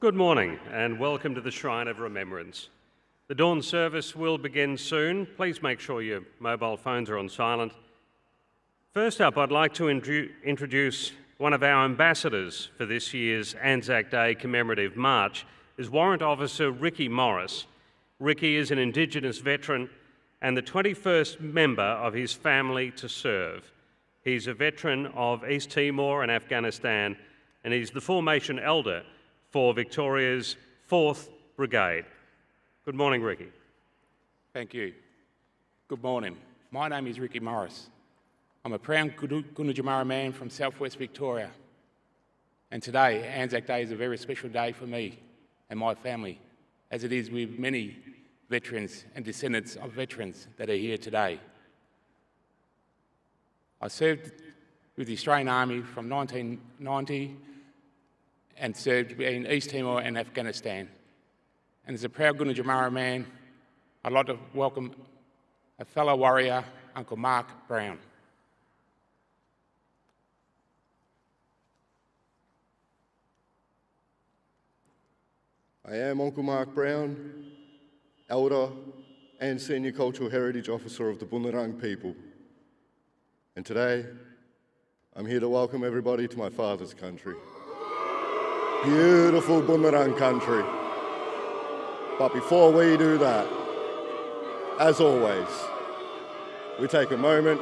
Good morning and welcome to the Shrine of Remembrance. The dawn service will begin soon. Please make sure your mobile phones are on silent. First up, I'd like to introduce one of our ambassadors for this year's ANZAC Day commemorative march is Warrant Officer Ricky Morris. Ricky is an Indigenous veteran and the 21st member of his family to serve. He's a veteran of East Timor and Afghanistan, and he's the formation elder for Victoria's 4th Brigade. Good morning, Ricky. Thank you. Good morning. My name is Ricky Morris. I'm a proud Gunditjmara man from southwest Victoria. And today, ANZAC Day is a very special day for me and my family, as it is with many veterans and descendants of veterans that are here today. I served with the Australian Army from 1990 and served in East Timor and Afghanistan. And as a proud Gunditjmara man, I'd like to welcome a fellow warrior, Uncle Mark Brown. I am Uncle Mark Brown, Elder and Senior Cultural Heritage Officer of the Bunurong people. And today, I'm here to welcome everybody to my father's country. Beautiful Bunurong country. But before we do that, as always, we take a moment,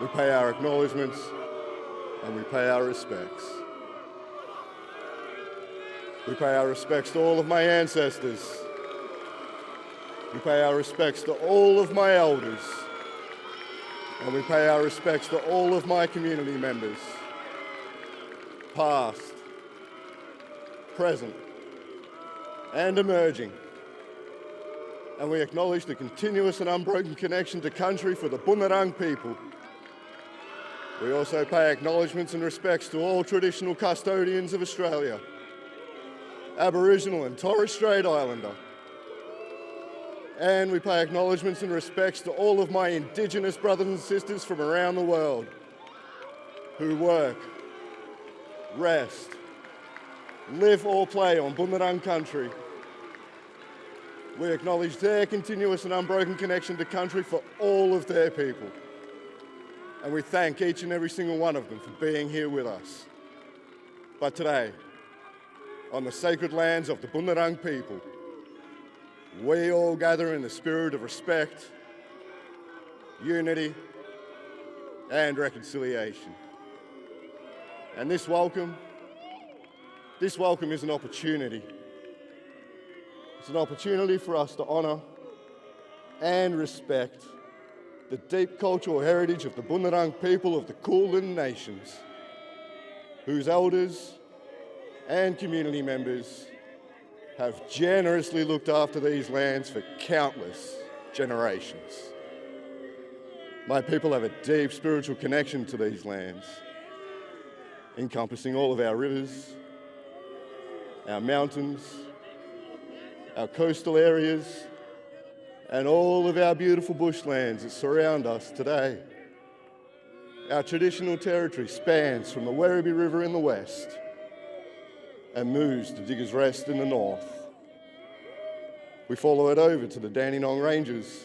we pay our acknowledgements, and we pay our respects. We pay our respects to all of my ancestors. We pay our respects to all of my elders. And we pay our respects to all of my community members, past, present, and emerging. And we acknowledge the continuous and unbroken connection to country for the Bunurong people. We also pay acknowledgements and respects to all traditional custodians of Australia, Aboriginal and Torres Strait Islander. And we pay acknowledgements and respects to all of my Indigenous brothers and sisters from around the world who work, rest, live or play on Bunurong country. We acknowledge their continuous and unbroken connection to country for all of their people. And we thank each and every single one of them for being here with us. But today, on the sacred lands of the Bunurong people, we all gather in the spirit of respect, unity, and reconciliation. And this welcome is an opportunity. It's an opportunity for us to honour and respect the deep cultural heritage of the Bunurong people of the Kulin Nations, whose elders and community members have generously looked after these lands for countless generations. My people have a deep spiritual connection to these lands, encompassing all of our rivers, our mountains, our coastal areas, and all of our beautiful bushlands that surround us today. Our traditional territory spans from the Werribee River in the west and moves to Diggers Rest in the north. We follow it over to the Dandenong Ranges,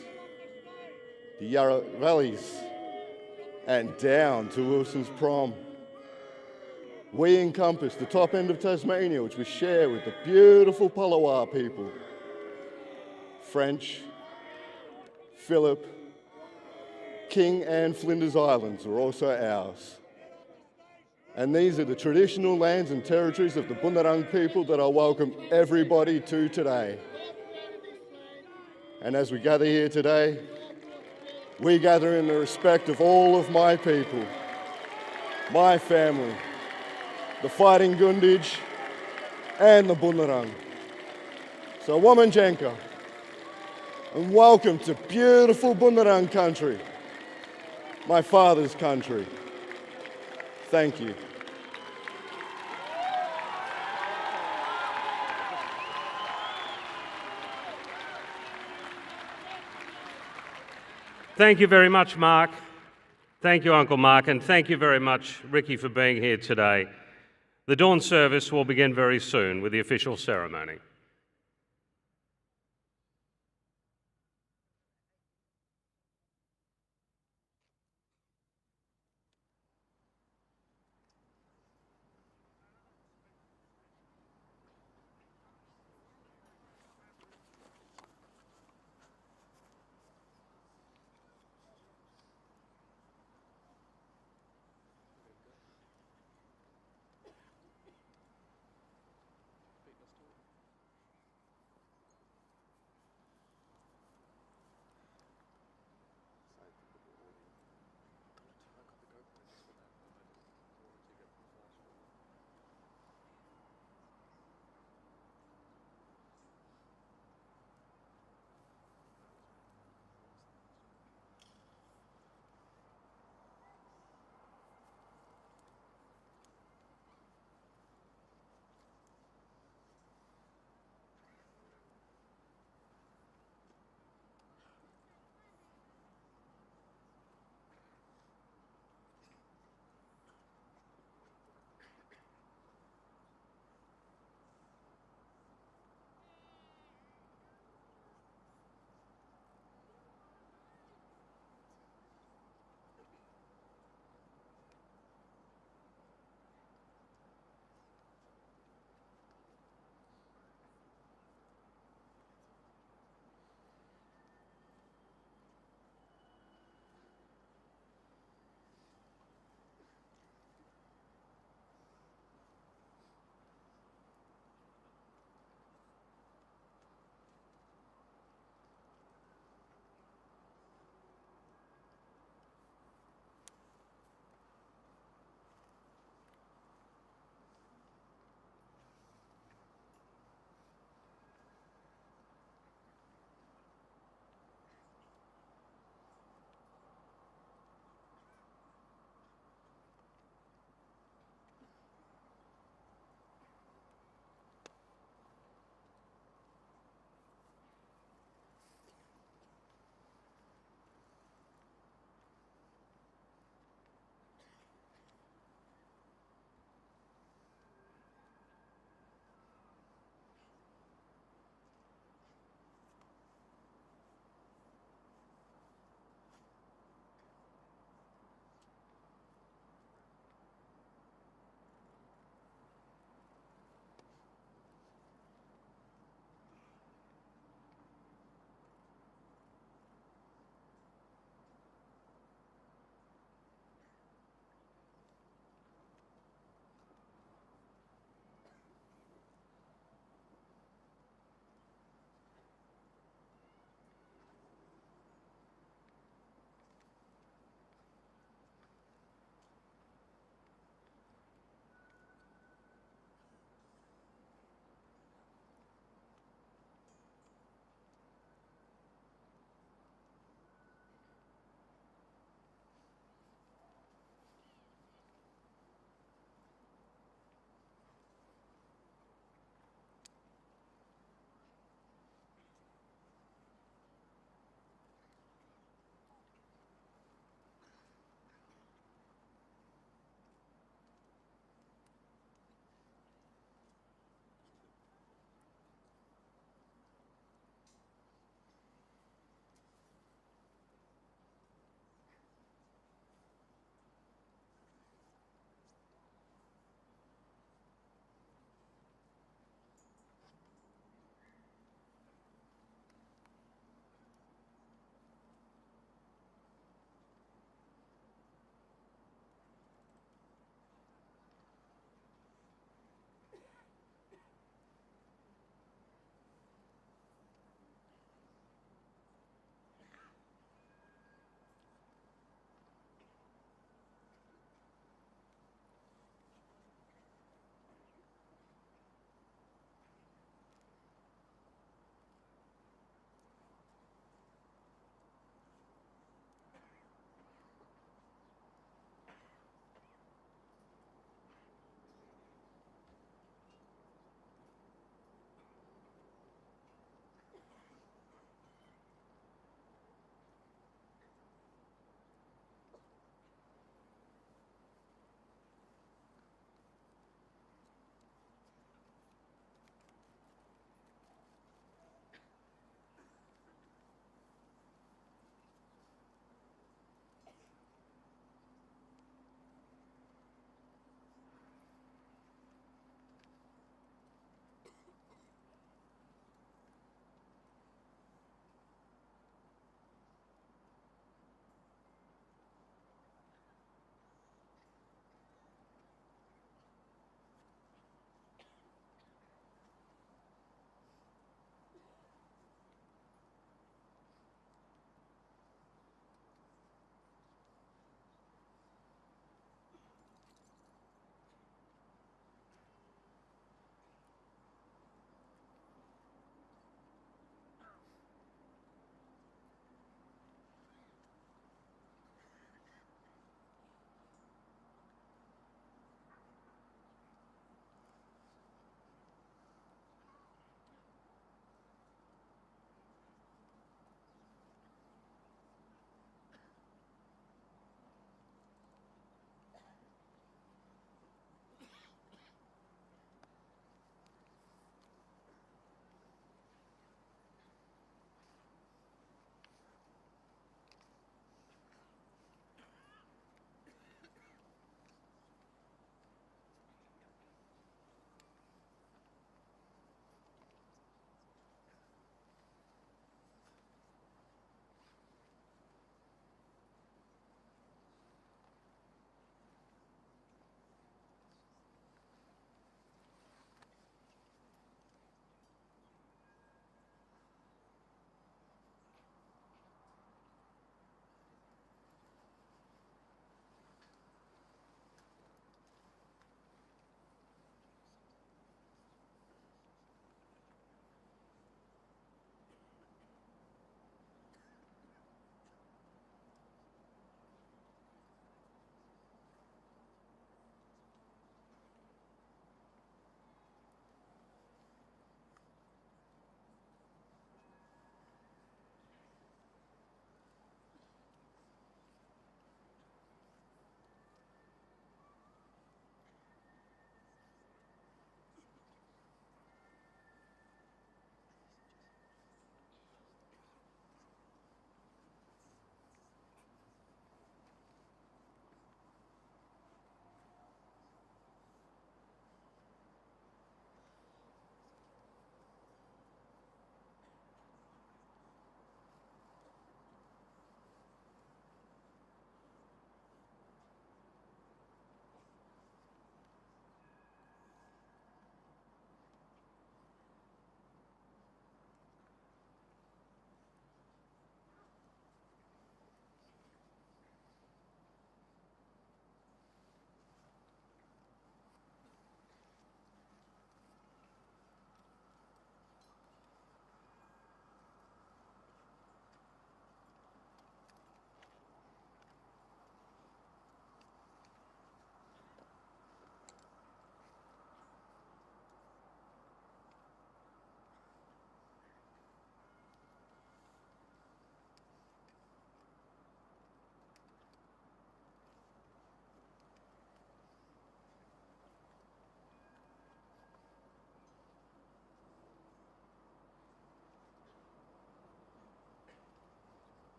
the Yarra Valleys, and down to Wilson's Prom. We encompass the top end of Tasmania, which we share with the beautiful Palawa people. French, Phillip, King and Flinders Islands are also ours. And these are the traditional lands and territories of the Bunurong people that I welcome everybody to today. And as we gather here today, we gather in the respect of all of my people, my family, the Fighting Gunditj, and the Bunurong. So Wamanjanka, and welcome to beautiful Bunurong country, my father's country. Thank you. Thank you very much, Mark. Thank you, Uncle Mark, and thank you very much, Ricky, for being here today. The dawn service will begin very soon with the official ceremony.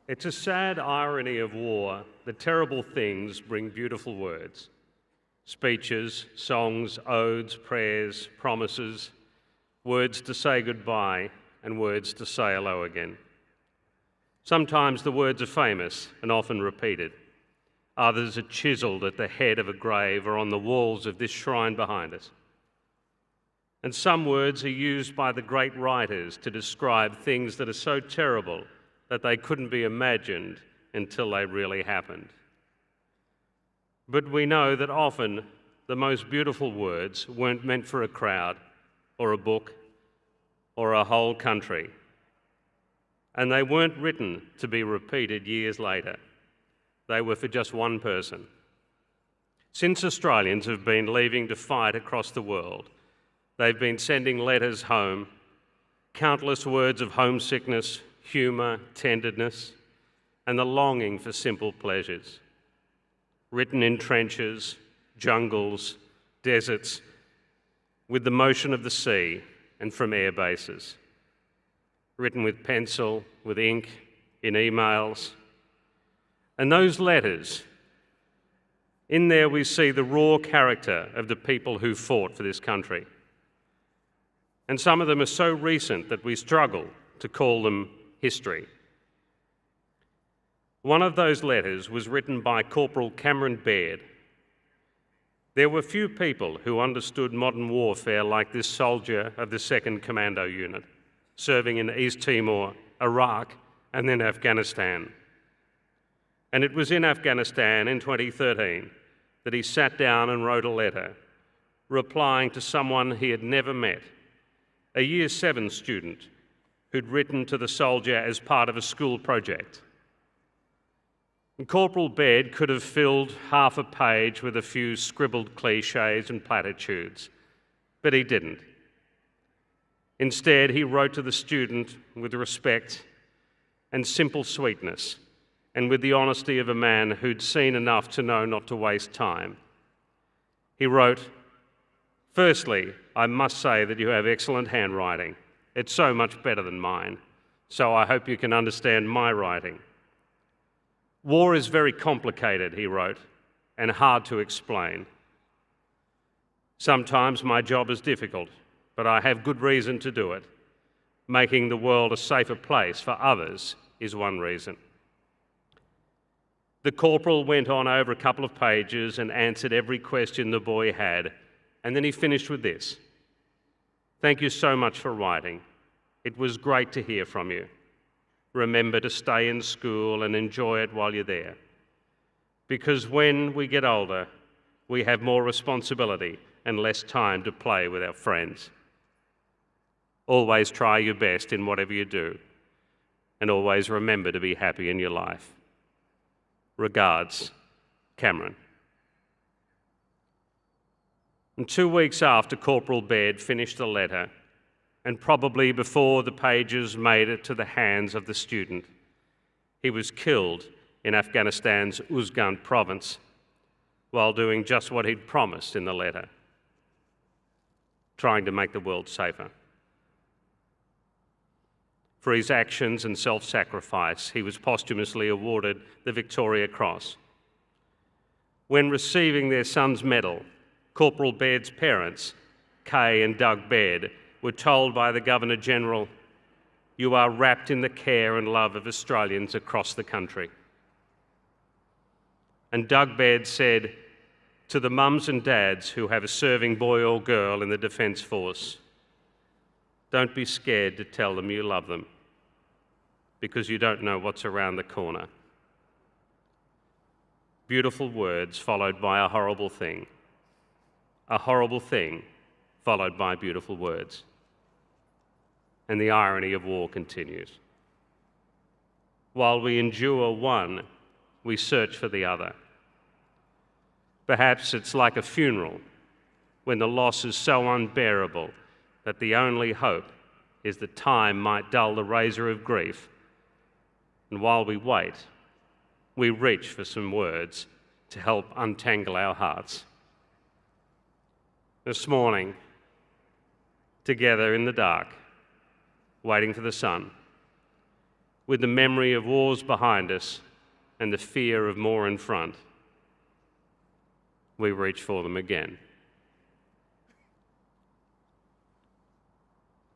It's a sad irony of war that terrible things bring beautiful words. Speeches, songs, odes, prayers, promises, words to say goodbye and words to say hello again. Sometimes the words are famous and often repeated. Others are chiselled at the head of a grave or on the walls of this shrine behind us. And some words are used by the great writers to describe things that are so terrible that they couldn't be imagined until they really happened. But we know that often the most beautiful words weren't meant for a crowd or a book or a whole country. And they weren't written to be repeated years later. They were for just one person. Since Australians have been leaving to fight across the world, they've been sending letters home, countless words of homesickness, humour, tenderness, and the longing for simple pleasures. Written in trenches, jungles, deserts, with the motion of the sea and from air bases. Written with pencil, with ink, in emails. And those letters, in there we see the raw character of the people who fought for this country. And some of them are so recent that we struggle to call them history. One of those letters was written by Corporal Cameron Baird. There were few people who understood modern warfare like this soldier of the 2nd Commando Unit, serving in East Timor, Iraq, and then Afghanistan. And it was in Afghanistan in 2013 that he sat down and wrote a letter, replying to someone he had never met, a Year 7 student who'd written to the soldier as part of a school project. And Corporal Baird could have filled half a page with a few scribbled cliches and platitudes, but he didn't. Instead, he wrote to the student with respect and simple sweetness, and with the honesty of a man who'd seen enough to know not to waste time. He wrote, "Firstly, I must say that you have excellent handwriting. It's so much better than mine, so I hope you can understand my writing. War is very complicated," he wrote, "and hard to explain. Sometimes my job is difficult, but I have good reason to do it. Making the world a safer place for others is one reason." The corporal went on over a couple of pages and answered every question the boy had, and then he finished with this: "Thank you so much for writing. It was great to hear from you. Remember to stay in school and enjoy it while you're there. Because when we get older, we have more responsibility and less time to play with our friends. Always try your best in whatever you do, and always remember to be happy in your life. Regards, Cameron." And 2 weeks after Corporal Baird finished the letter, and probably before the pages made it to the hands of the student, he was killed in Afghanistan's Uzgan province while doing just what he'd promised in the letter: trying to make the world safer. For his actions and self-sacrifice, he was posthumously awarded the Victoria Cross. When receiving their son's medal, Corporal Baird's parents, Kay and Doug Baird, were told by the Governor-General, "You are wrapped in the care and love of Australians across the country." And Doug Baird said to the mums and dads who have a serving boy or girl in the Defence Force, "Don't be scared to tell them you love them, because you don't know what's around the corner." Beautiful words followed by a horrible thing. A horrible thing followed by beautiful words. And the irony of war continues. While we endure one, we search for the other. Perhaps it's like a funeral when the loss is so unbearable that the only hope is that time might dull the razor of grief. And while we wait, we reach for some words to help untangle our hearts. This morning, together in the dark, waiting for the sun, with the memory of wars behind us and the fear of more in front, we reach for them again.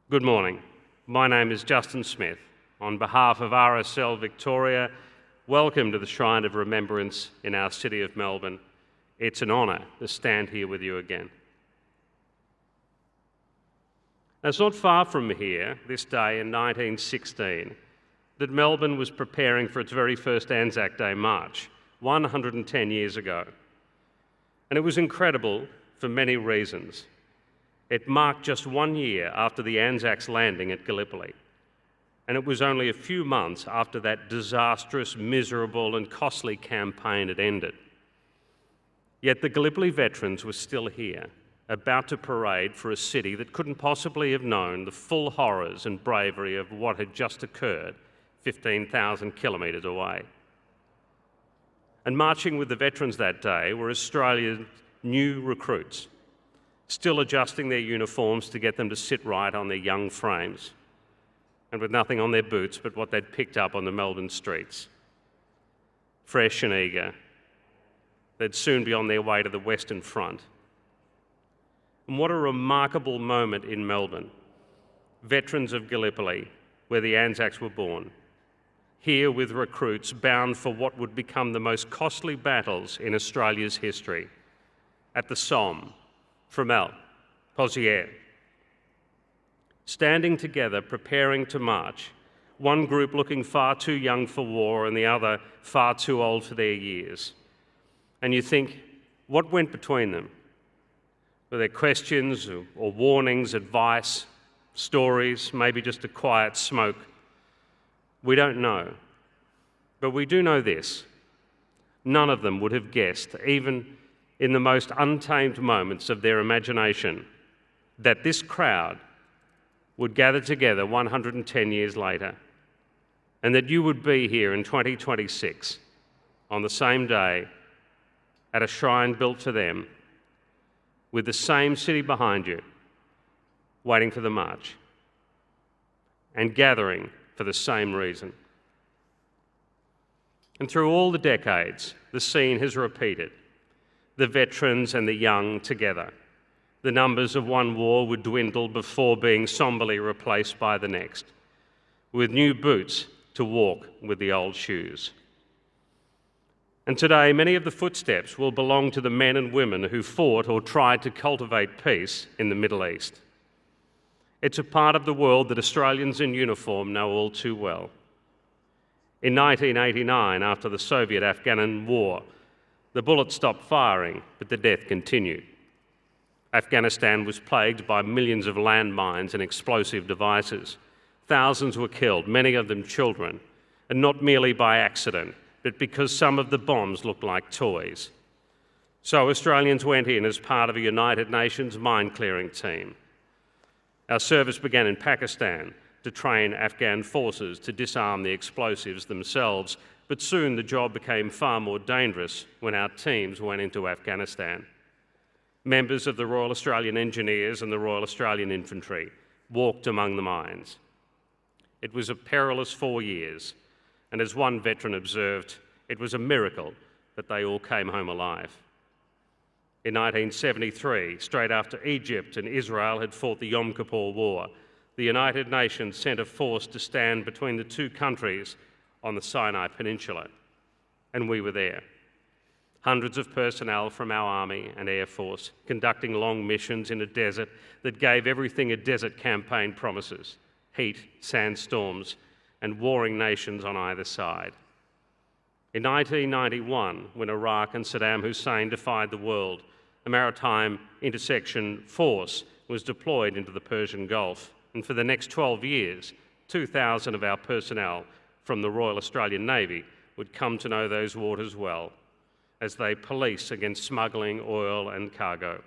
Good morning. My name is Justin Smith. On behalf of RSL Victoria, welcome to the Shrine of Remembrance in our city of Melbourne. It's an honour to stand here with you again. It's not far from here, this day in 1916, that Melbourne was preparing for its very first ANZAC Day march, 110 years ago. And it was incredible for many reasons. It marked just 1 year after the ANZACs landing at Gallipoli. And it was only a few months after that disastrous, miserable and costly campaign had ended. Yet the Gallipoli veterans were still here, about to parade for a city that couldn't possibly have known the full horrors and bravery of what had just occurred 15,000 kilometres away. And marching with the veterans that day were Australia's new recruits, still adjusting their uniforms to get them to sit right on their young frames, and with nothing on their boots but what they'd picked up on the Melbourne streets. Fresh and eager, they'd soon be on their way to the Western Front. And what a remarkable moment in Melbourne. Veterans of Gallipoli, where the ANZACs were born, here with recruits bound for what would become the most costly battles in Australia's history, at the Somme, Fromelles, Pozières. Standing together, preparing to march, one group looking far too young for war and the other far too old for their years. And you think, what went between them? Were there questions or warnings, advice, stories, maybe just a quiet smoke? We don't know. But we do know this. None of them would have guessed, even in the most untamed moments of their imagination, that this crowd would gather together 110 years later, and that you would be here in 2026 on the same day at a shrine built for them, with the same city behind you, waiting for the march, and gathering for the same reason. And through all the decades, the scene has repeated, the veterans and the young together. The numbers of one war would dwindle before being somberly replaced by the next, with new boots to walk with the old shoes. And today, many of the footsteps will belong to the men and women who fought or tried to cultivate peace in the Middle East. It's a part of the world that Australians in uniform know all too well. In 1989, after the Soviet-Afghan War, the bullets stopped firing, but the death continued. Afghanistan was plagued by millions of landmines and explosive devices. Thousands were killed, many of them children, and not merely by accident, but because some of the bombs looked like toys. So Australians went in as part of a United Nations mine-clearing team. Our service began in Pakistan to train Afghan forces to disarm the explosives themselves, but soon the job became far more dangerous when our teams went into Afghanistan. Members of the Royal Australian Engineers and the Royal Australian Infantry walked among the mines. It was a perilous 4 years, and as one veteran observed, it was a miracle that they all came home alive. In 1973, straight after Egypt and Israel had fought the Yom Kippur War, the United Nations sent a force to stand between the two countries on the Sinai Peninsula, and we were there. Hundreds of personnel from our Army and Air Force conducting long missions in a desert that gave everything a desert campaign promises: heat, sandstorms, and warring nations on either side. In 1991, when Iraq and Saddam Hussein defied the world, a maritime intersection force was deployed into the Persian Gulf, and for the next 12 years, 2,000 of our personnel from the Royal Australian Navy would come to know those waters well as they police against smuggling oil and cargo.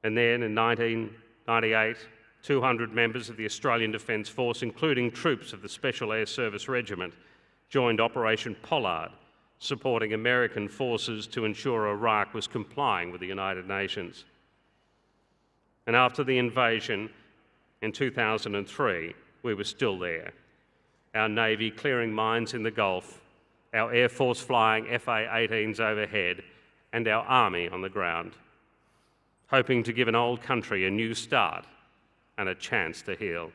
And then in 1998, 200 members of the Australian Defence Force, including troops of the Special Air Service Regiment, joined Operation Pollard, supporting American forces to ensure Iraq was complying with the United Nations. And after the invasion in 2003, we were still there. our Navy clearing mines in the Gulf, our Air Force flying FA-18s overhead, and our Army on the ground, hoping to give an old country a new start and a chance to heal.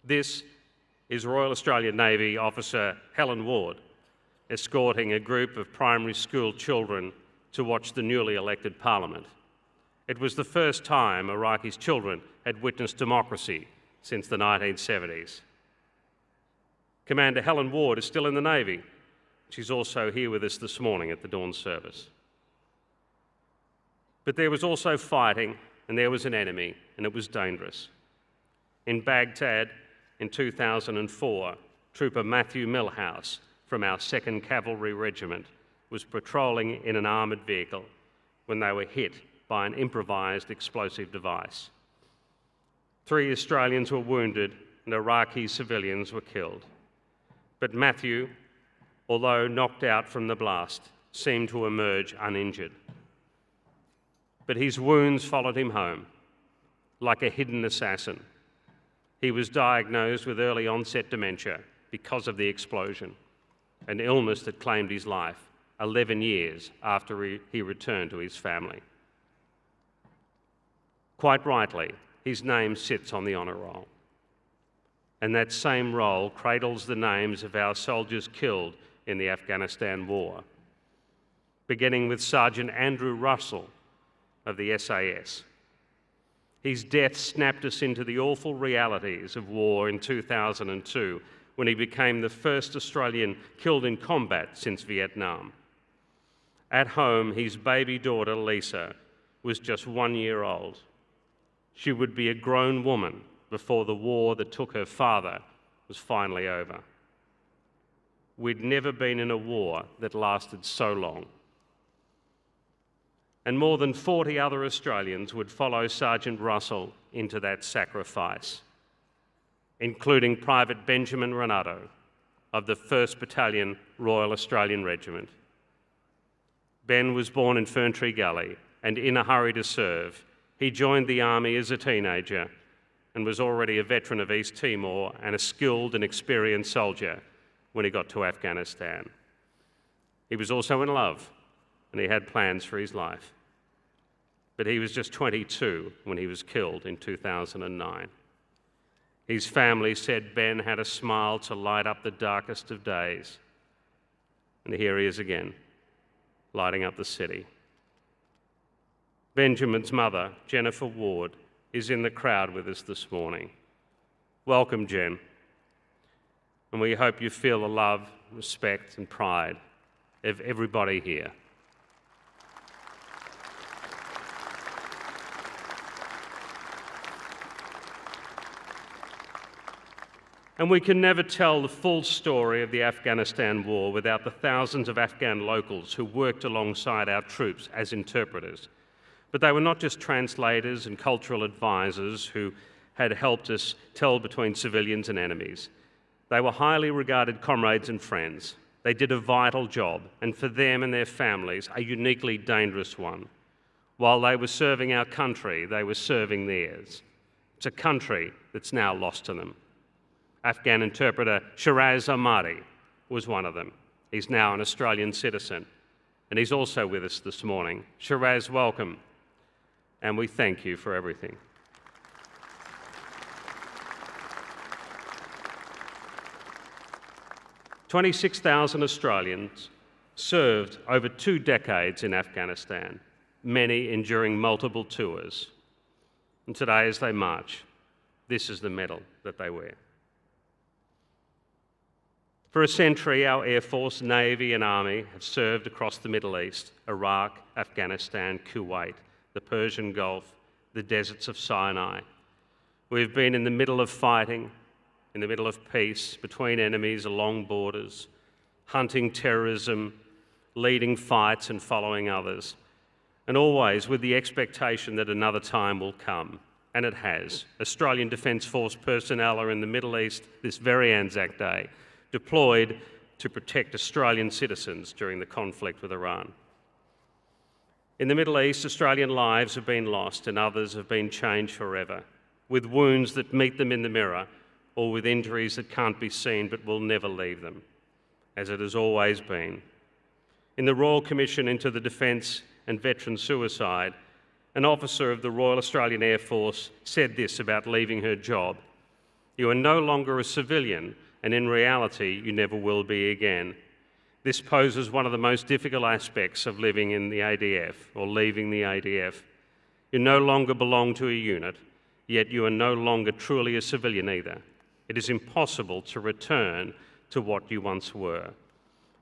This is Royal Australian Navy officer Helen Ward, escorting a group of primary school children to watch the newly elected Parliament. It was the first time Iraqi's children had witnessed democracy since the 1970s. Commander Helen Ward is still in the Navy. She's also here with us this morning at the dawn service. But there was also fighting, and there was an enemy, and it was dangerous. In Baghdad in 2004, Trooper Matthew Millhouse from our 2nd Cavalry Regiment was patrolling in an armoured vehicle when they were hit by an improvised explosive device. 3 Australians were wounded and Iraqi civilians were killed. But Matthew, although knocked out from the blast, seemed to emerge uninjured. But his wounds followed him home, like a hidden assassin. He was diagnosed with early onset dementia because of the explosion, an illness that claimed his life 11 years after he returned to his family. Quite rightly, his name sits on the honour roll. And that same roll cradles the names of our soldiers killed in the Afghanistan war, beginning with Sergeant Andrew Russell of the SAS. His death snapped us into the awful realities of war in 2002, when he became the first Australian killed in combat since Vietnam. At home, his baby daughter, Lisa, was just 1 year old. She would be a grown woman before the war that took her father was finally over. We'd never been in a war that lasted so long. And more than 40 other Australians would follow Sergeant Russell into that sacrifice, including Private Benjamin Renato of the 1st Battalion Royal Australian Regiment. Ben was born in Ferntree Gully, and in a hurry to serve, he joined the army as a teenager and was already a veteran of East Timor and a skilled and experienced soldier when he got to Afghanistan. He was also in love, and he had plans for his life. But he was just 22 when he was killed in 2009. His family said Ben had a smile to light up the darkest of days. And here he is again, lighting up the city. Benjamin's mother, Jennifer Ward, is in the crowd with us this morning. Welcome, Jen. And we hope you feel the love, respect and pride of everybody here. And we can never tell the full story of the Afghanistan war without the thousands of Afghan locals who worked alongside our troops as interpreters. But they were not just translators and cultural advisors who had helped us tell between civilians and enemies. They were highly regarded comrades and friends. They did a vital job, and for them and their families, a uniquely dangerous one. While they were serving our country, they were serving theirs. It's a country that's now lost to them. Afghan interpreter Shiraz Ahmadi was one of them. He's now an Australian citizen, and he's also with us this morning. Shiraz, welcome, and we thank you for everything. "26,000 Australians served over 2 decades in Afghanistan, many enduring multiple tours. And today, as they march, this is the medal that they wear. For a century, our Air Force, Navy and Army have served across the Middle East, Iraq, Afghanistan, Kuwait, the Persian Gulf, the deserts of Sinai. We've been in the middle of fighting, in the middle of peace, between enemies along borders, hunting terrorism, leading fights and following others, and always with the expectation that another time will come. And it has. Australian Defence Force personnel are in the Middle East this very ANZAC Day, deployed to protect Australian citizens during the conflict with Iran. In the Middle East, Australian lives have been lost and others have been changed forever, with wounds that meet them in the mirror or with injuries that can't be seen but will never leave them, as it has always been. In the Royal Commission into the Defence and Veteran Suicide, an officer of the Royal Australian Air Force said this about leaving her job: "You are no longer a civilian, and in reality, you never will be again." This poses one of the most difficult aspects of living in the ADF or leaving the ADF. You no longer belong to a unit, yet you are no longer truly a civilian either. It is impossible to return to what you once were.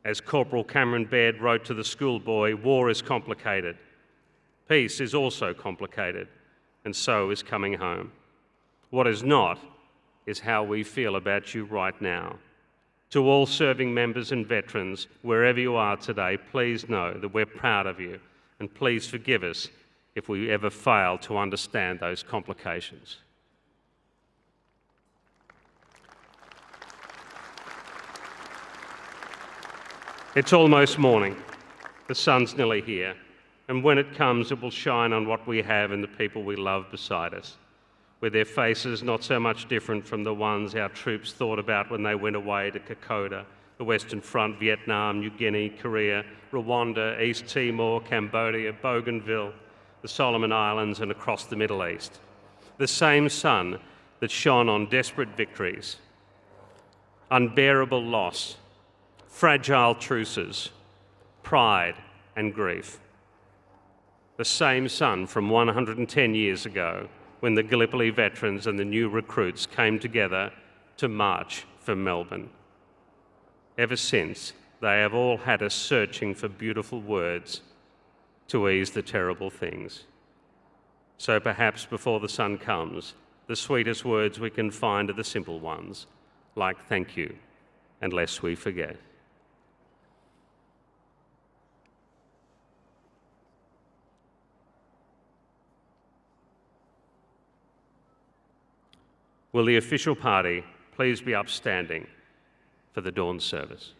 As Corporal Cameron Baird wrote to the schoolboy, war is complicated. Peace is also complicated, and so is coming home. What is not is how we feel about you right now. To all serving members and veterans, wherever you are today, please know that we're proud of you, and please forgive us if we ever fail to understand those complications. It's almost morning. The sun's nearly here, and when it comes, it will shine on what we have and the people we love beside us, with their faces not so much different from the ones our troops thought about when they went away to Kokoda, the Western Front, Vietnam, New Guinea, Korea, Rwanda, East Timor, Cambodia, Bougainville, the Solomon Islands, and across the Middle East. The same sun that shone on desperate victories, unbearable loss, fragile truces, pride and grief. The same sun from 110 years ago, when the Gallipoli veterans and the new recruits came together to march for Melbourne. Ever since, they have all had us searching for beautiful words to ease the terrible things. So perhaps before the sun comes, the sweetest words we can find are the simple ones, like thank you, and lest we forget. Will the official party please be upstanding for the dawn service?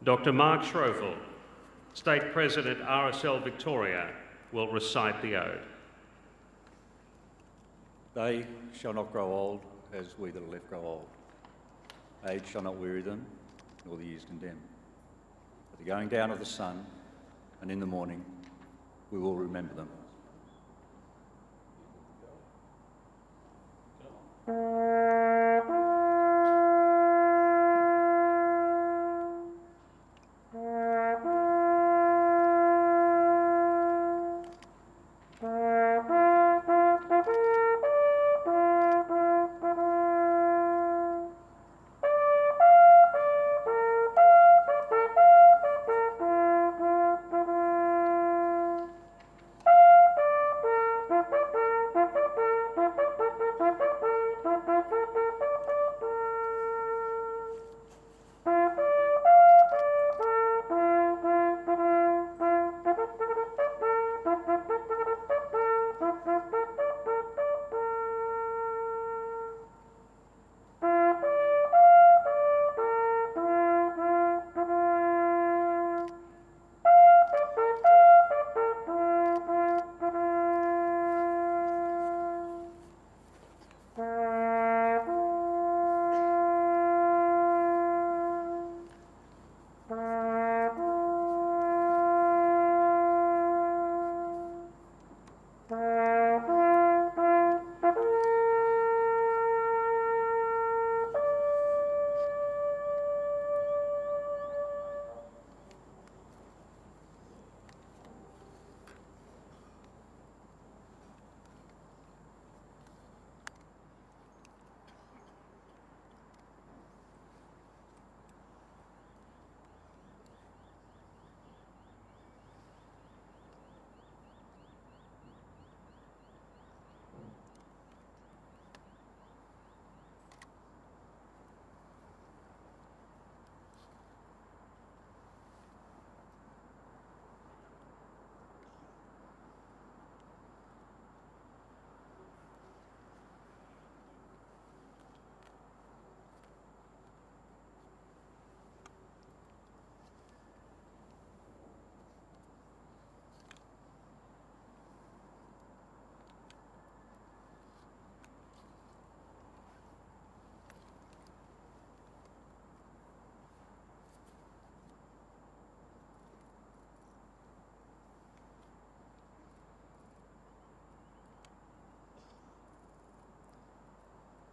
Dr. Mark Schroeffel, State President, RSL Victoria, will recite the ode. They shall not grow old as we that are left grow old. Age shall not weary them, nor the years condemn. At the going down of the sun and in the morning, we will remember them.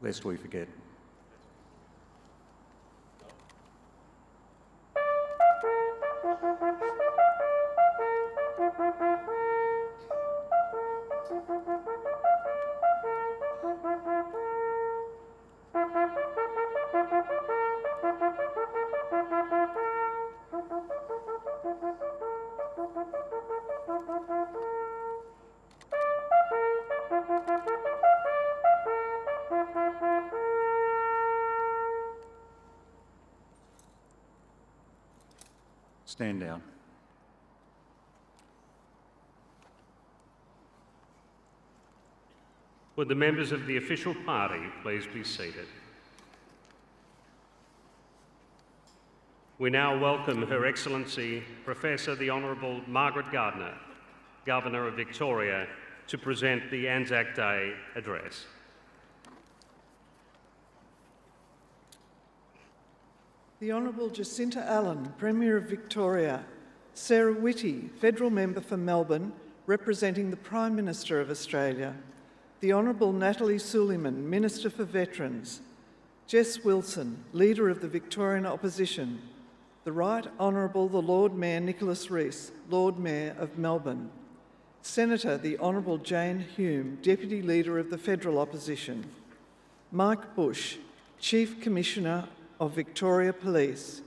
lest we forget. Stand down. Would the members of the official party please be seated? We now welcome Her Excellency Professor the Honourable Margaret Gardner, Governor of Victoria, to present the ANZAC Day address. The Honourable Jacinta Allen, Premier of Victoria, Sarah Whitty, Federal Member for Melbourne, representing the Prime Minister of Australia, the Honourable Natalie Suleiman, Minister for Veterans, Jess Wilson, Leader of the Victorian Opposition, the Right Honourable the Lord Mayor Nicholas Rees, Lord Mayor of Melbourne, Senator the Honourable Jane Hume, Deputy Leader of the Federal Opposition, Mike Bush, Chief Commissioner of Victoria Police,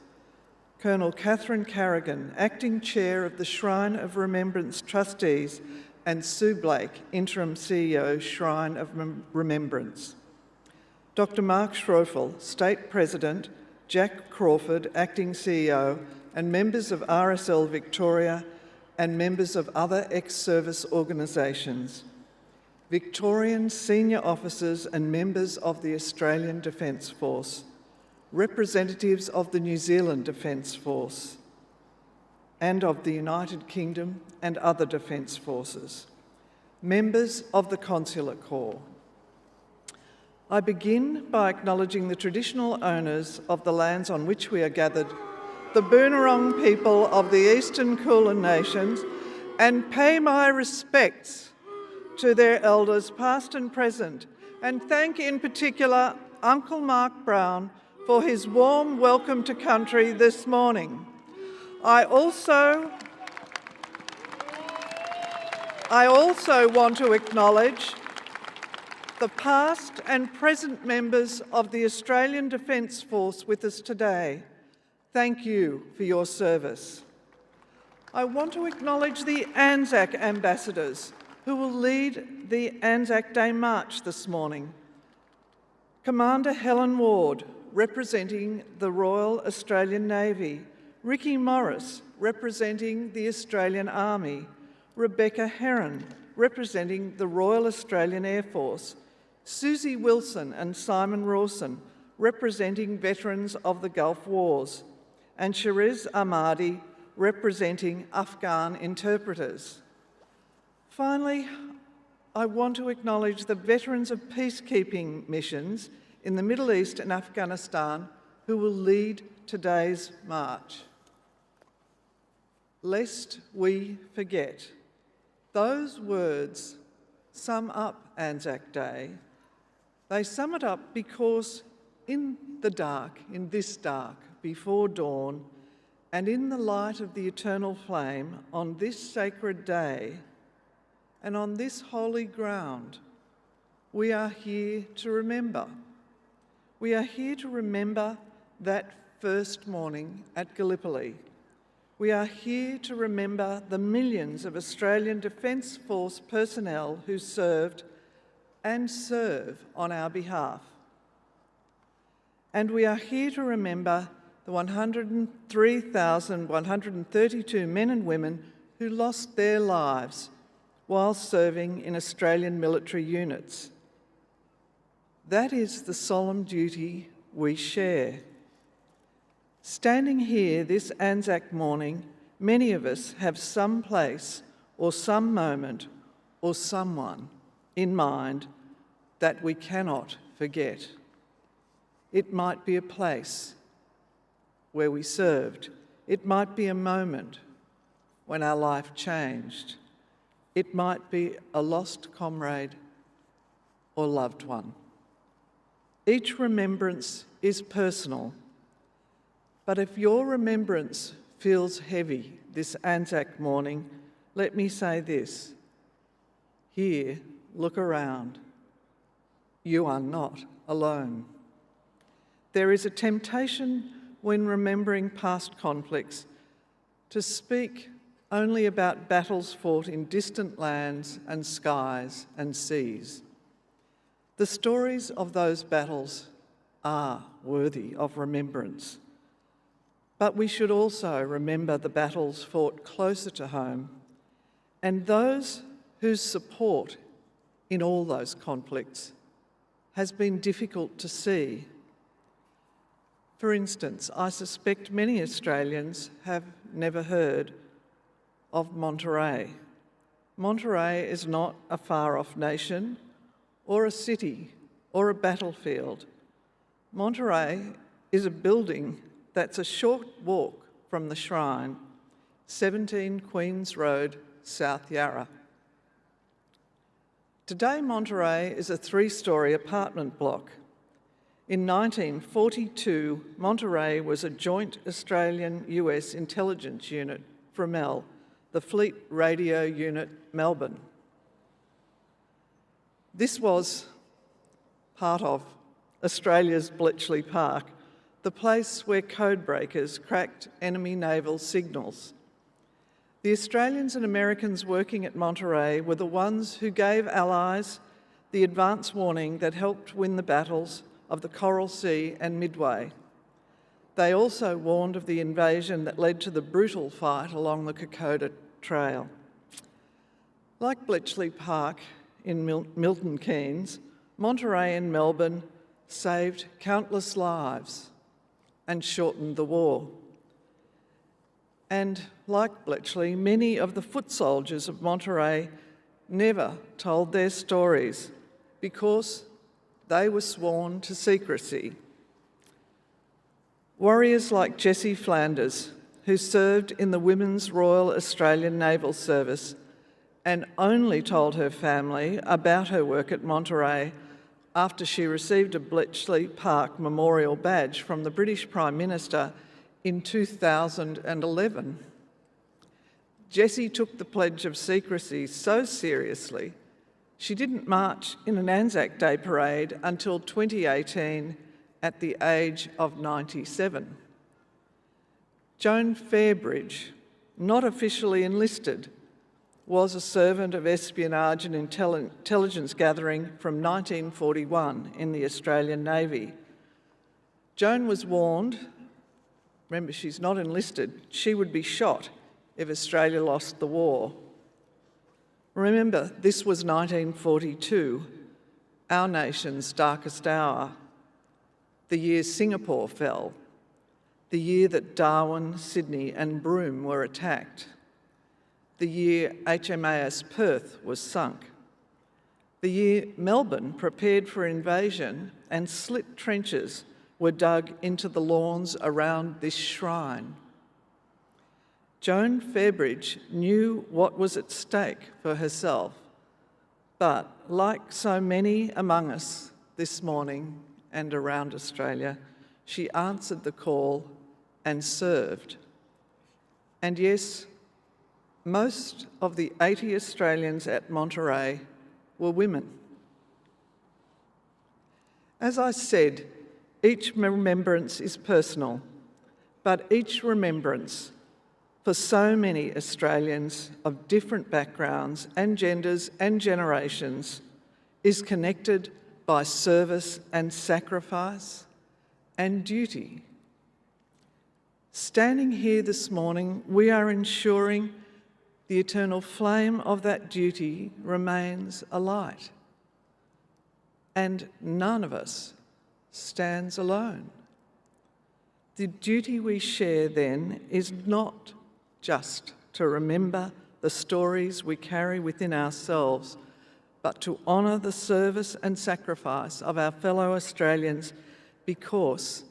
Colonel Catherine Carrigan, Acting Chair of the Shrine of Remembrance Trustees, and Sue Blake, Interim CEO, Shrine of Remembrance. Dr Mark Schroeffel, State President, Jack Crawford, Acting CEO, and members of RSL Victoria and members of other ex-service organisations, Victorian senior officers and members of the Australian Defence Force, representatives of the New Zealand Defence Force and of the United Kingdom and other defence forces, members of the Consular Corps. I begin by acknowledging the traditional owners of the lands on which we are gathered, the Boonwurrung people of the Eastern Kulin Nations, and pay my respects to their elders past and present, and thank in particular Uncle Mark Brown for his warm welcome to country this morning. I also want to acknowledge the past and present members of the Australian Defence Force with us today. Thank you for your service. I want to acknowledge the ANZAC ambassadors who will lead the ANZAC Day March this morning. Commander Helen Ward, representing the Royal Australian Navy, Ricky Morris, representing the Australian Army, Rebecca Heron, representing the Royal Australian Air Force, Susie Wilson and Simon Rawson, representing veterans of the Gulf Wars, and Shariz Ahmadi, representing Afghan interpreters. Finally, I want to acknowledge the veterans of peacekeeping missions in the Middle East and Afghanistan who will lead today's march. Lest we forget. Those words sum up ANZAC Day. They sum it up because in the dark, in this dark, before dawn, and in the light of the eternal flame, on this sacred day, and on this holy ground, we are here to remember. We are here to remember that first morning at Gallipoli. We are here to remember the millions of Australian Defence Force personnel who served and serve on our behalf. And we are here to remember the 103,132 men and women who lost their lives while serving in Australian military units. That is the solemn duty we share. Standing here this ANZAC morning, many of us have some place or some moment or someone in mind that we cannot forget. It might be a place where we served. It might be a moment when our life changed. It might be a lost comrade or loved one. each remembrance is personal. But if your remembrance feels heavy this ANZAC morning, let me say this. Here, look around. You are not alone. There is a temptation when remembering past conflicts to speak only about battles fought in distant lands and skies and seas. The stories of those battles are worthy of remembrance. But we should also remember the battles fought closer to home and those whose support in all those conflicts has been difficult to see. For instance, I suspect many Australians have never heard of Monterey. Monterey is not a far-off nation or a city or a battlefield. Monterey is a building that's a short walk from the shrine, 17 Queens Road, South Yarra. Today, Monterey is a 3-storey apartment block. In 1942, Monterey was a joint Australian-US intelligence unit, FREMEL, the Fleet Radio Unit, Melbourne. This was part of Australia's Bletchley Park, the place where codebreakers cracked enemy naval signals. The Australians and Americans working at Monterey were the ones who gave Allies the advance warning that helped win the battles of the Coral Sea and Midway. They also warned of the invasion that led to the brutal fight along the Kokoda Trail. Like Bletchley Park in Milton Keynes, Monterey in Melbourne saved countless lives and shortened the war. And like Bletchley, many of the foot soldiers of Monterey never told their stories because they were sworn to secrecy. Warriors like Jessie Flanders, who served in the Women's Royal Australian Naval Service and only told her family about her work at Monterey after she received a Bletchley Park Memorial Badge from the British Prime Minister in 2011. Jessie took the Pledge of Secrecy so seriously, she didn't march in an ANZAC Day parade until 2018 at the age of 97. Joan Fairbridge, not officially enlisted, was a servant of espionage and intelligence gathering from 1941 in the Australian Navy. Joan was warned, remember she's not enlisted, she would be shot if Australia lost the war. Remember, this was 1942, our nation's darkest hour, the year Singapore fell, the year that Darwin, Sydney and Broome were attacked, the year HMAS Perth was sunk, the year Melbourne prepared for invasion and slit trenches were dug into the lawns around this shrine. Joan Fairbridge knew what was at stake for herself, but like so many among us this morning and around Australia, she answered the call and served. And yes, most of the 80 Australians at Monterey were women. As I said, each remembrance is personal, but each remembrance for so many Australians of different backgrounds and genders and generations is connected by service and sacrifice and duty. Standing here this morning, we are ensuring the eternal flame of that duty remains alight. And none of us stands alone. The duty we share then is not just to remember the stories we carry within ourselves, but to honour the service and sacrifice of our fellow Australians because,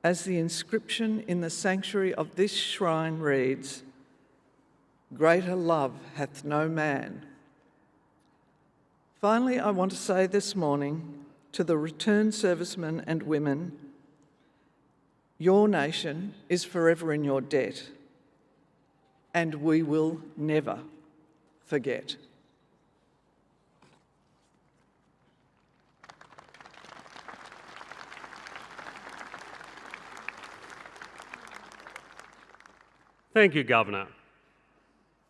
as the inscription in the sanctuary of this shrine reads, "Greater love hath no man." Finally, I want to say this morning, to the returned servicemen and women, your nation is forever in your debt, and we will never forget. Thank you, Governor.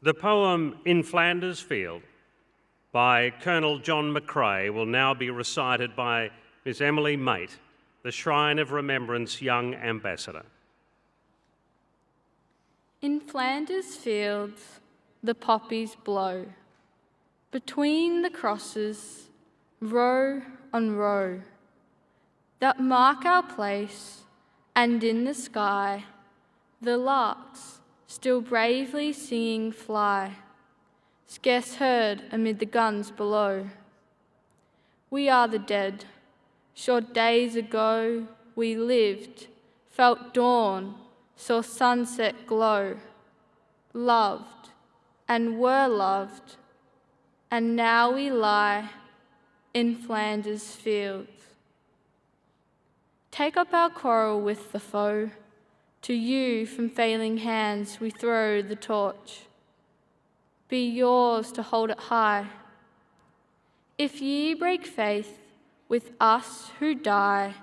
The poem In Flanders Field by Colonel John McCrae will now be recited by Miss Emily Mate, the Shrine of Remembrance Young Ambassador. In Flanders fields the poppies blow, between the crosses, row on row, that mark our place, and in the sky the larks still bravely singing fly, scarce heard amid the guns below. We are the dead. Short days ago we lived, felt dawn, saw sunset glow, loved and were loved, and now we lie in Flanders fields. Take up our quarrel with the foe, to you from failing hands we throw the torch. Be yours to hold it high. If ye break faith with us who die,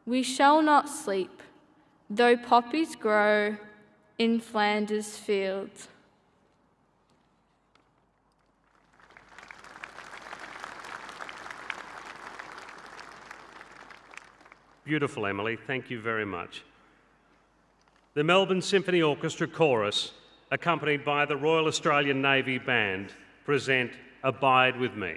we shall not sleep, though poppies grow in Flanders fields. Beautiful, Emily. Thank you very much. The Melbourne Symphony Orchestra Chorus, accompanied by the Royal Australian Navy Band, present Abide With Me.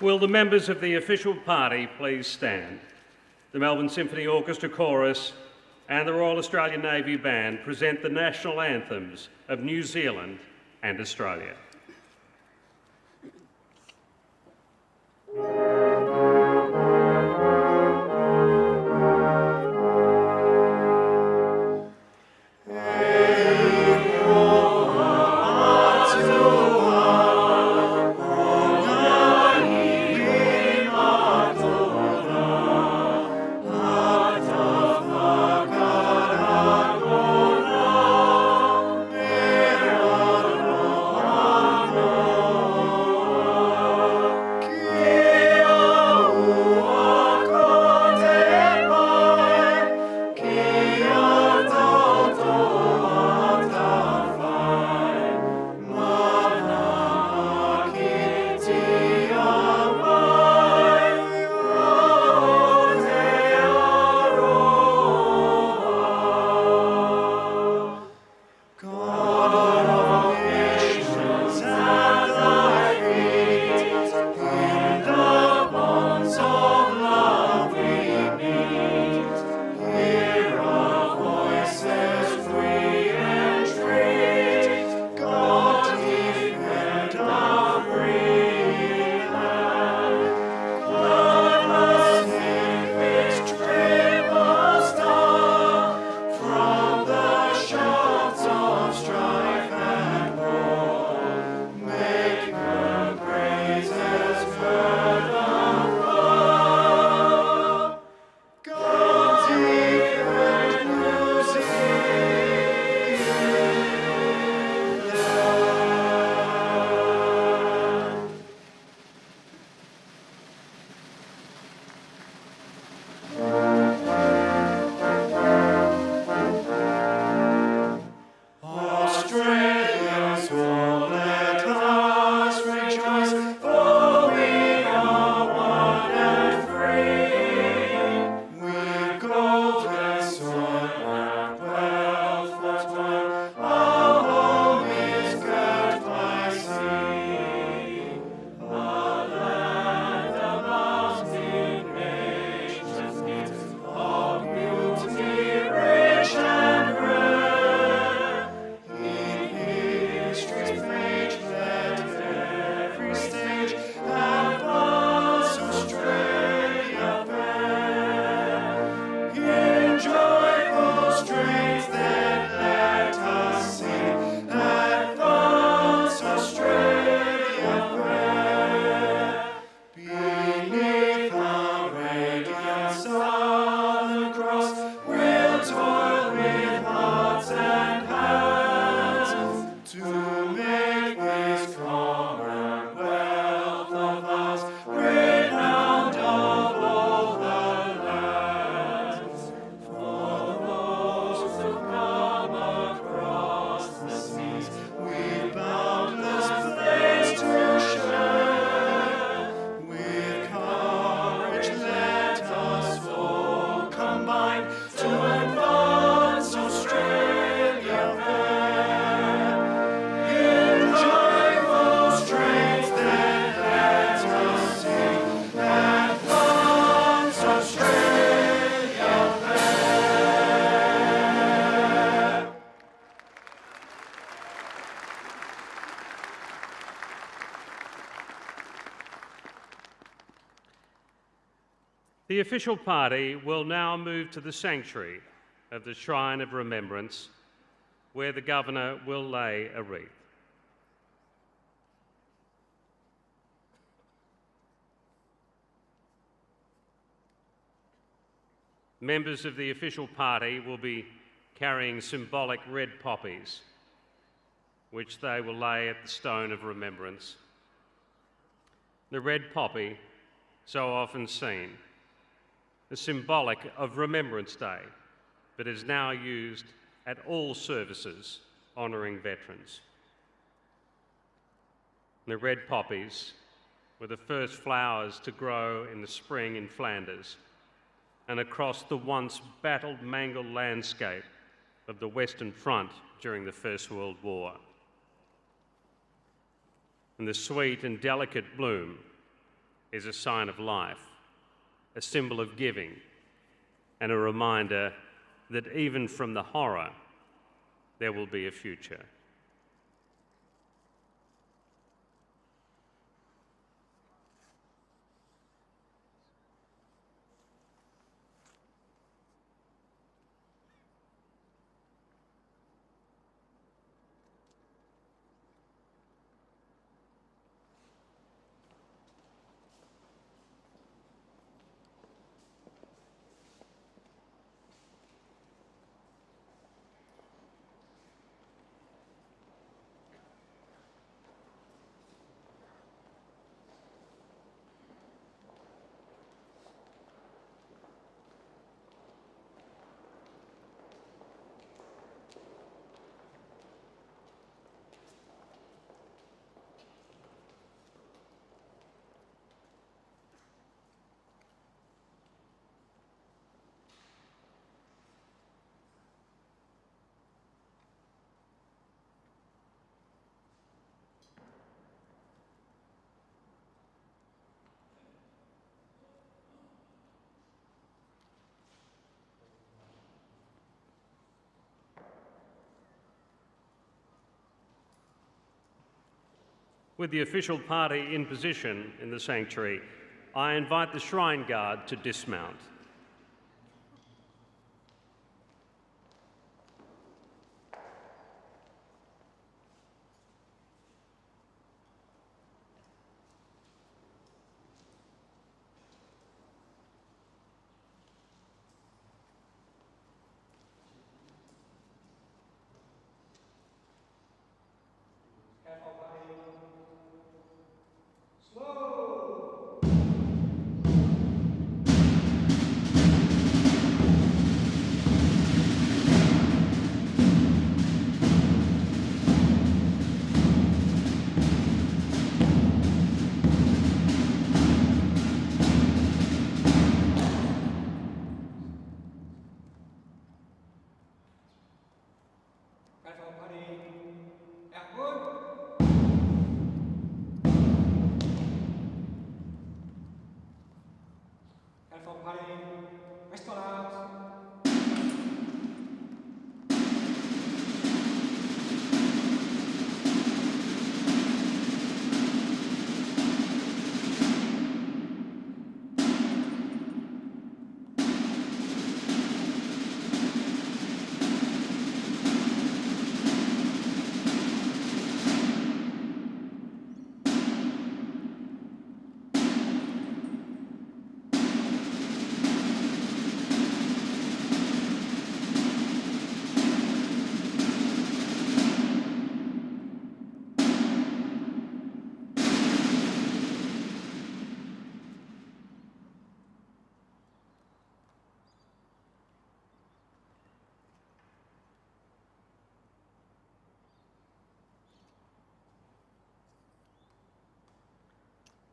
Will the members of the official party please stand? The Melbourne Symphony Orchestra Chorus and the Royal Australian Navy Band present the national anthems of New Zealand and Australia. The official party will now move to the sanctuary of the Shrine of Remembrance, where the Governor will lay a wreath. Members of the official party will be carrying symbolic red poppies, which they will lay at the Stone of Remembrance. The red poppy, so often seen, is symbolic of Remembrance Day, but is now used at all services honouring veterans. The red poppies were the first flowers to grow in the spring in Flanders and across the once battled, mangled landscape of the Western Front during the First World War. And the sweet and delicate bloom is a sign of life, a symbol of giving, and a reminder that even from the horror, there will be a future. With the official party in position in the sanctuary, I invite the Shrine Guard to dismount.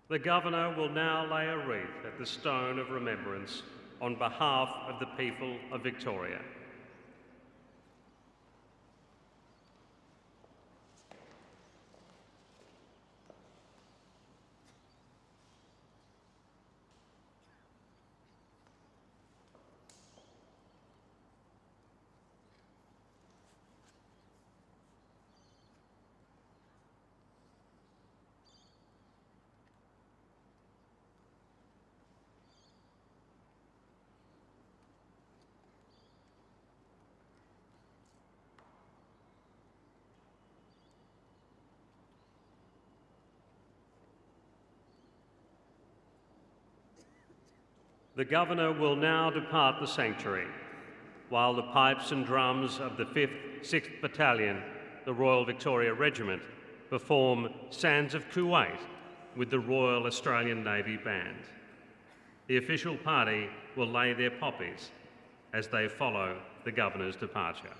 The Governor will now lay a wreath at the stone of remembrance on behalf of the people of Victoria. The Governor will now depart the sanctuary, while the pipes and drums of the 5th, 6th Battalion, the Royal Victoria Regiment, perform Sands of Kuwait with the Royal Australian Navy Band. The official party will lay their poppies as they follow the Governor's departure.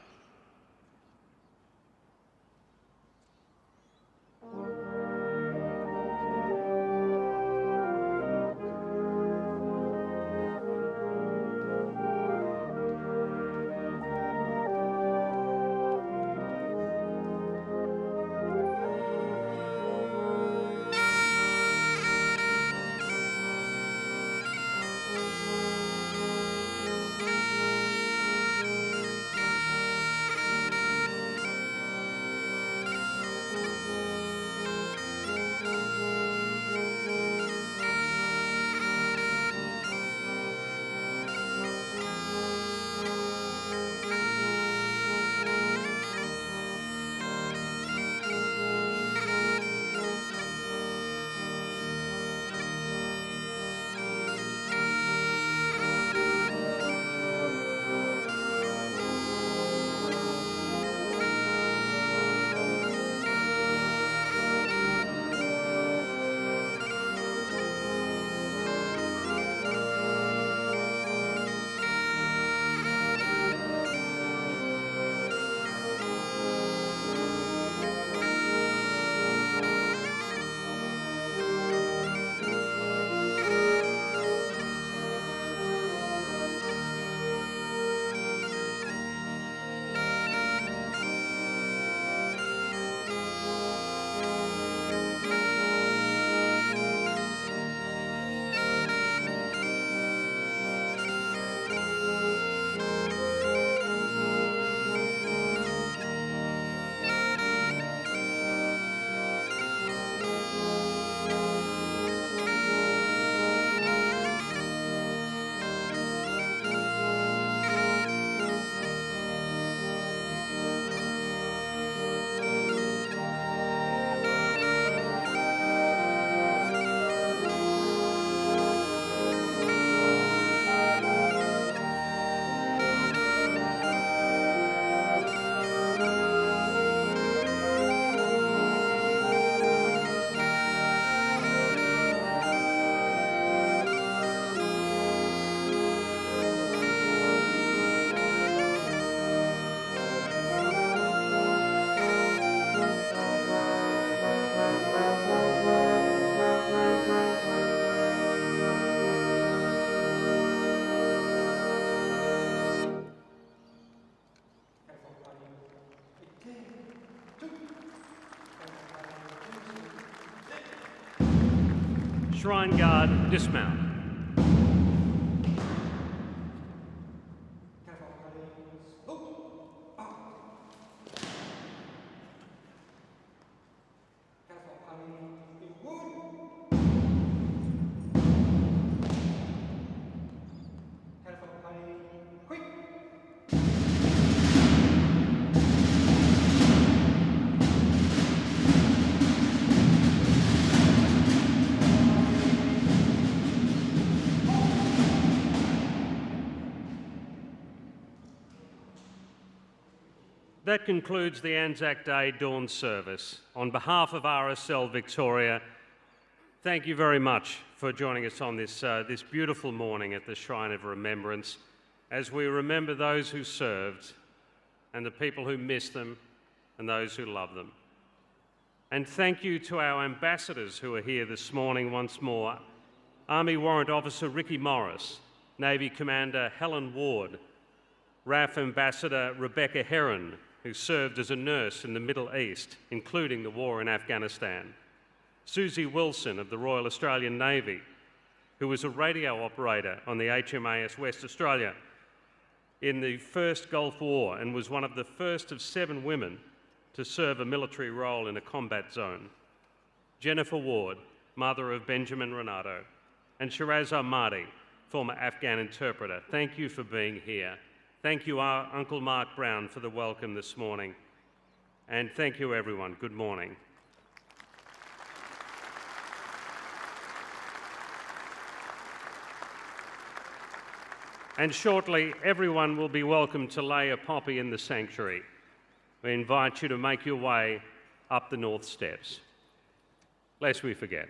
Shrine Guard, dismount. That concludes the ANZAC Day dawn service. On behalf of RSL Victoria, thank you very much for joining us on this beautiful morning at the Shrine of Remembrance as we remember those who served and the people who missed them and those who love them. And thank you to our ambassadors who are here this morning once more. Army Warrant Officer Ricky Morris, Navy Commander Helen Ward, RAF Ambassador Rebecca Heron, who served as a nurse in the Middle East, including the war in Afghanistan. Susie Wilson of the Royal Australian Navy, who was a radio operator on the HMAS West Australia in the First Gulf War and was one of the first of 7 women to serve a military role in a combat zone. Jennifer Ward, mother of Benjamin Renato, and Shiraz Ahmadi, former Afghan interpreter. Thank you for being here. Thank you, Uncle Mark Brown, for the welcome this morning. And thank you, everyone. Good morning. And shortly, everyone will be welcome to lay a poppy in the sanctuary. We invite you to make your way up the north steps, lest we forget.